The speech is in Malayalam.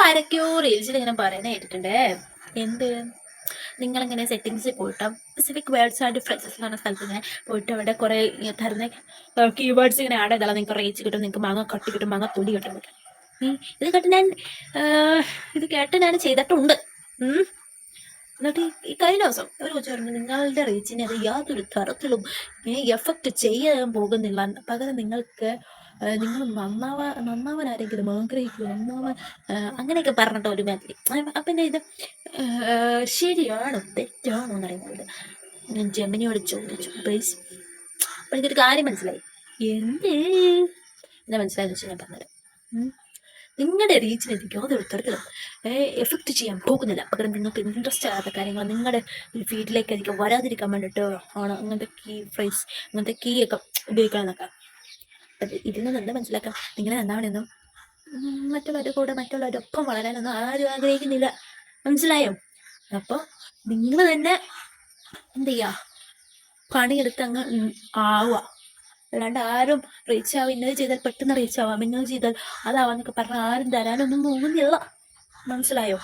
ആരൊക്കെയോ റീൽസിൽ ഇങ്ങനെ പറയുന്നത് കേട്ടിട്ടുണ്ടേ. എന്ത് നിങ്ങളിങ്ങനെ സെറ്റിങ്സിൽ പോയിട്ട് സ്പെസിഫിക് വേർഡ്സ് ആൻഡ് ഫ്രേസസ് എന്ന് പറഞ്ഞ സ്ഥലത്ത് ഇങ്ങനെ പോയിട്ട് അവിടെ കുറെ തരുന്ന കീവേഡ്സ് ഇങ്ങനെ ആഡ് ചെയ്താൽ നിങ്ങൾക്ക് റീച്ച് കിട്ടും, നിങ്ങൾക്ക് മാങ്ങ കട്ടി കിട്ടും, മാങ്ങ തൊലി കിട്ടും. ഇത് കേട്ട് ഞാൻ ചെയ്തിട്ടുണ്ട്. എന്നിട്ട് ഈ കഴിഞ്ഞ ദിവസം ഒരു കൊച്ചു പറഞ്ഞു നിങ്ങളുടെ റീച്ചിനെ അത് യാതൊരു തരത്തിലും എഫക്റ്റ് ചെയ്യാൻ പോകുന്നില്ല, പകരം നിങ്ങൾ നന്നാവാൻ ആരെങ്കിലും ആഗ്രഹിക്കും, അങ്ങനെയൊക്കെ പറഞ്ഞിട്ട് ഒരു മാതിരി. അപ്പം ഇത് ശരിയാണോ തെറ്റാണോ എന്നറിയുന്നത് ഞാൻ ജെമിനിയോട് ചോദിച്ചു. പ്ലീസ് അപ്പം എനിക്കൊരു കാര്യം മനസ്സിലായി. എന്താ മനസ്സിലായെന്ന് വെച്ചാൽ ഞാൻ പറഞ്ഞത്, നിങ്ങളുടെ റീച്ചിനെത്തിക്കും യാതൊരു തരത്തിലും എഫക്റ്റ് ചെയ്യാൻ പോകുന്നില്ല, പകരം നിങ്ങൾക്ക് ഇൻട്രസ്റ്റ് ആകാത്ത കാര്യങ്ങൾ നിങ്ങളുടെ ഫീൽഡിലേക്ക് അധികം വരാതിരിക്കാൻ വേണ്ടിയിട്ട് ആണ് അങ്ങനത്തെ കീ ഫ്രേസ്, അങ്ങനത്തെ കീ ഒക്കെ ഉപയോഗിക്കണമെന്നൊക്കെ. ഇതിൽ നിന്ന് എന്താ മനസ്സിലാക്കാം, നിങ്ങൾ എന്താണെന്നും മറ്റുള്ളവരുടെ ഒപ്പം വളരാനൊന്നും ആരും ആഗ്രഹിക്കുന്നില്ല, മനസ്സിലായോ? അപ്പോൾ നിങ്ങൾ തന്നെ എന്ത് ചെയ്യുക, പണിയെടുത്ത് അങ്ങ് ആവുക. അല്ലാണ്ട് ആരും റീച്ച് ആവും, ഇന്നത് ചെയ്താൽ പെട്ടെന്ന് റീച്ച് ആവാം, ഇന്നത് ചെയ്താൽ അതാവാന്നൊക്കെ പറഞ്ഞാൽ ആരും തരാനൊന്നും പോകുന്നില്ല, മനസ്സിലായോ?